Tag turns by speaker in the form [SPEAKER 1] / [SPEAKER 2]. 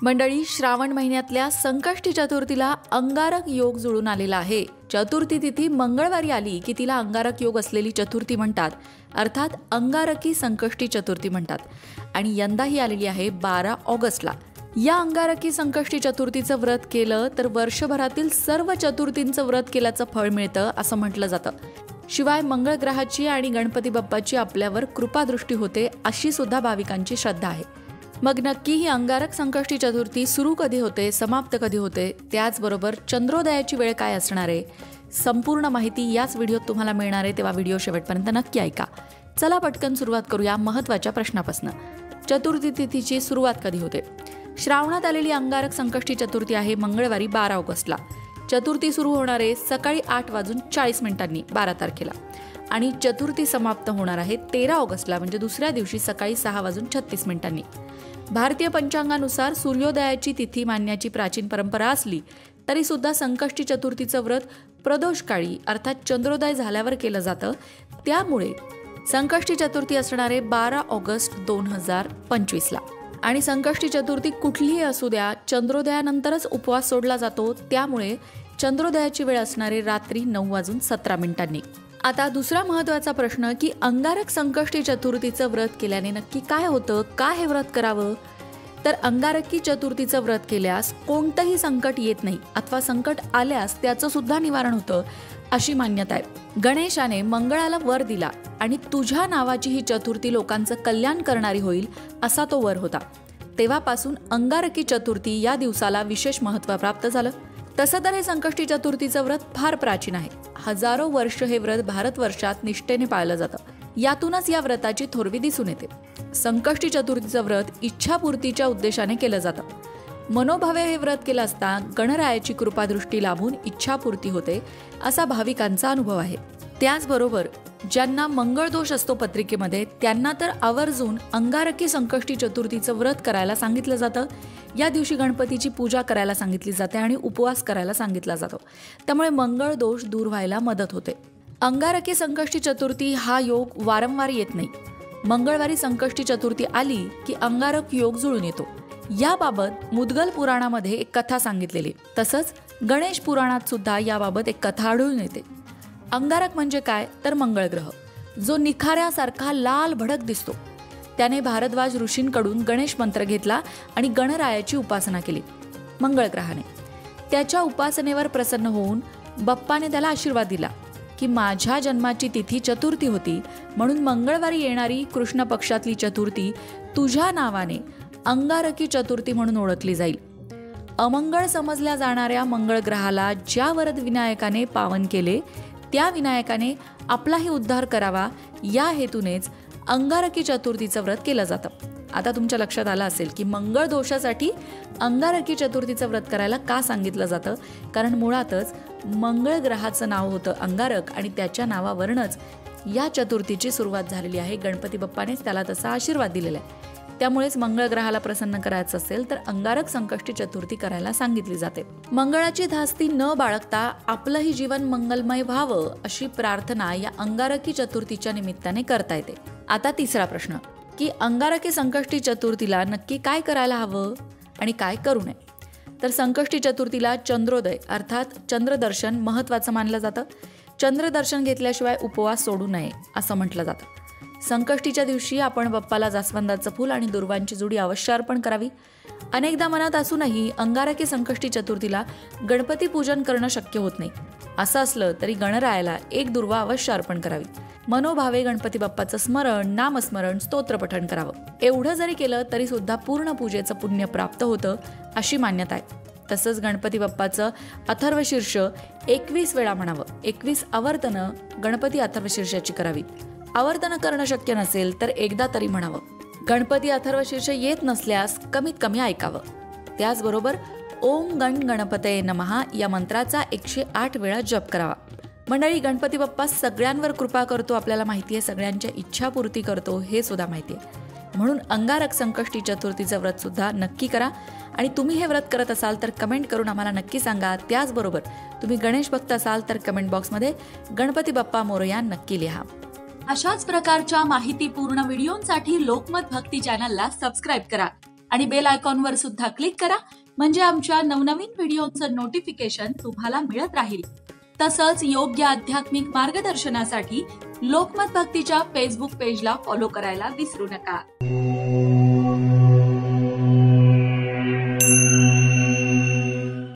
[SPEAKER 1] मंडळी, श्रावण महिन्यातल्या संकष्टी चतुर्थीला अंगारक योग जुळून आलेला आहे। चतुर्थी तिथी मंगळवारी आली की तिला अंगारक योग असलेली चतुर्थी म्हणतात, अर्थात अंगारकी संकष्टी चतुर्थी म्हणतात। आणि यंदा ही आलेली आहे 12 ऑगस्टला। या अंगारकी संकष्टी चतुर्थीचं व्रत केलं तर वर्षभरातील सर्व चतुर्थींचं व्रत केल्याचं फळ मिळतं असं म्हटलं जातं। शिवाय मंगळ ग्रहाची आणि गणपती बाप्पाची आपल्यावर कृपादृष्टी होते अशी सुद्धा भाविकांची श्रद्धा आहे। मग नक्की ही अंगारक संकष्टी चतुर्थी सुरू कधी होते, समाप्त कधी होते, त्याचबरोबर चंद्रोदयाची वेळ काय असणार आहे, संपूर्ण माहिती याच व्हिडिओत तुम्हाला मिळणार आहे, तेव्हा व्हिडिओ शेवटपर्यंत नक्की ऐका। चला पटकन सुरुवात करूया महत्त्वाच्या प्रश्नापासून। चतुर्थी तिथीची सुरुवात कधी होते? श्रावणात आलेली अंगारक संकष्टी चतुर्थी आहे मंगळवारी 12 ऑगस्टला। चतुर्थी सुरू होणार आहे सकाळी 8:40 12 तारखेला आणि चतुर्थी समाप्त होणार आहे 13 ऑगस्टला म्हणजे दुसऱ्या दिवशी सकाळी 6:36 भारतीय पंचांगानुसार सूर्योदयाची तिथी मानण्याची प्राचीन परंपरा असली तरी सुद्धा संकष्टी चतुर्थीचं व्रत प्रदोषकाळी अर्थात चंद्रोदय झाल्यावर केलं जातं। त्यामुळे संकष्टी चतुर्थी असणार आहे 12 ऑगस्ट 2025ला। आणि संकष्टी चतुर्थी कुठलीही असू द्या, चंद्रोदयानंतरच उपवास सोडला जातो, त्यामुळे चंद्रोदयाची वेळ असणारे रात्री 9:17। आता दुसरा महत्त्वाचा प्रश्न की अंगारक संकष्टी चतुर्थीचं व्रत केल्याने नक्की काय होतं, का हे व्रत करावं? तर अंगारकी चतुर्थीचं व्रत केल्यास कोणतंही संकट येत नाही अथवा संकट आल्यास त्याचं सुद्धा निवारण होतं अशी मान्यता आहे। गणेशाने मंगळाला वर दिला आणि तुझ्या नावाची ही चतुर्थी लोकांचं कल्याण करणारी होईल असा तो वर होता। तेव्हापासून अंगारकी चतुर्थी या दिवसाला विशेष महत्त्व प्राप्त झालं। तसं तर हे संकष्टी चतुर्थीचं व्रत फार प्राचीन आहे। हजारो वर्ष हे व्रत भारतवर्षात निष्ठेने पाळलं जातं। यातूनच या व्रताची थोरवी दिसून येते। संकष्टी चतुर्थीचं व्रत इच्छापूर्तीच्या उद्देशाने केलं जातं। मनोभावे हे व्रत केलं असता गणरायाची कृपादृष्टी लाभून इच्छापूर्ती होते असा भाविकांचा अनुभव आहे। त्याचबरोबर ज्यांना मंगळ दोष असतो पत्रिकेमध्ये त्यांना तर आवर्जून अंगारकी संकष्टी चतुर्थीचं व्रत करायला सांगितलं जातं। या दिवशी गणपतीची पूजा करायला सांगितली जाते आणि उपवास करायला सांगितला जातो, त्यामुळे मंगळ दोष दूर व्हायला मदत होते। अंगारकी संकष्टी चतुर्थी हा योग वारंवार येत नाही। मंगळवारी संकष्टी चतुर्थी आली की अंगारक योग जुळून येतो। याबाबत मुद्गल पुराणामध्ये एक कथा सांगितलेली, तसंच गणेश पुराणात सुद्धा याबाबत एक कथा आढळून येते। अंगारक म्हणजे काय तर मंगळ ग्रह, जो निखाऱ्यासारखा लाल भडक दिसतो। त्याने भारद्वाज ऋषींकडून गणेश मंत्र घेतला आणि गणरायाची उपासना केली। मंगळ ग्रहाने त्याच्या उपासनेवर प्रसन्न होऊन बाप्पाने त्याला आशीर्वाद दिला की माझ्या जन्माची तिथी चतुर्थी होती, म्हणून मंगळवारी येणारी कृष्ण पक्षातली चतुर्थी तुझ्या नावाने अंगारकी चतुर्थी म्हणून ओळखली जाईल। अमंगळ समजल्या जाणाऱ्या मंगळ ग्रहाला ज्या वरद विनायकाने पावन केले त्या विनायकाने आपलाही उद्धार करावा या हेतूनेच अंगारकी चतुर्थीचं व्रत केलं जातं। आता तुमच्या लक्षात आलं असेल की मंगळ दोषासाठी अंगारकी चतुर्थीचं व्रत करायला का सांगितलं जातं, कारण मुळातच मंगळ ग्रहाचं नाव होतं अंगारक आणि त्याच्या नावावरूनच या चतुर्थीची सुरुवात झालेली आहे। गणपती बाप्पानेच त्याला तसा आशीर्वाद दिलेला आहे। त्यामुळेच मंगळ ग्रहाला प्रसन्न करायचं असेल तर अंगारक संकष्टी चतुर्थी करायला सांगितली जाते। मंगळाची धास्ती न बाळगता आपलंही जीवन मंगलमय व्हावं अशी प्रार्थना या अंगारकी चतुर्थीच्या निमित्ताने करता येते। आता तिसरा प्रश्न की अंगारकी संकष्टी चतुर्थीला नक्की काय करायला हवं आणि काय करू नये? तर संकष्टी चतुर्थीला चंद्रोदय अर्थात चंद्रदर्शन महत्त्वाचं मानलं जातं। चंद्रदर्शन घेतल्याशिवाय उपवास सोडू नये असं म्हटलं जातं। संकष्टीच्या दिवशी आपण बाप्पाला जास्वंदाचं फूल आणि दुर्वांची जुडी अवश्य अर्पण करावी। अनेकदा मनात असूनही अंगारकी संकष्टी चतुर्थीला गणपती पूजन करणं शक्य होत नाही। असं असलं तरी गणरायाला एक दुर्वा अवश्य अर्पण करावी। मनोभावे गणपती बाप्पाचं स्मरण, नामस्मरण, स्तोत्रपठण करावं। एवढं जरी केलं तरी सुद्धा पूर्ण पूजेचं पुण्य प्राप्त होतं अशी मान्यता आहे। तसंच गणपती बाप्पाचं अथर्वशीर्ष 21 वेळा म्हणावं। 21 आवर्तनं गणपती अथर्वशीर्षाची करावी। आवर्तन करणं शक्य नसेल तर एकदा तरी म्हणावं। गणपती अथर्वशीर्ष येत नसल्यास कमीत कमी ऐकावं। त्याचबरोबर ओम गण गणपतये नमः या मंत्राचा 108 वेळा जप करावा। मंडळी, गणपती बाप्पा सगळ्यांवर कृपा करतो, आपल्याला माहिती आहे, सगळ्यांच्या इच्छा पूर्ती करतो हे सुद्धा माहिती आहे। म्हणून अंगारक संकष्टी चतुर्थीचं व्रत सुद्धा नक्की करा आणि तुम्ही हे व्रत करत असाल तर कमेंट करून आम्हाला नक्की सांगा। त्याचबरोबर तुम्ही गणेश भक्त असाल तर कमेंट बॉक्समध्ये गणपती बाप्पा मोरया नक्की लिहा।
[SPEAKER 2] अशाच प्रकारच्या माहितीपूर्ण व्हिडिओंसाठी लोकमत भक्ती चॅनलला सबस्क्राईब करा
[SPEAKER 1] आणि बेल आयकॉनवर सुद्धा क्लिक करा, म्हणजे आमच्या नवनवीन व्हिडिओचं नोटिफिकेशन तुम्हाला मिळत राहील. तसंच योग्य आध्यात्मिक मार्गदर्शनासाठी लोकमत भक्तीच्या फेसबुक पेजला फॉलो करायला विसरू नका.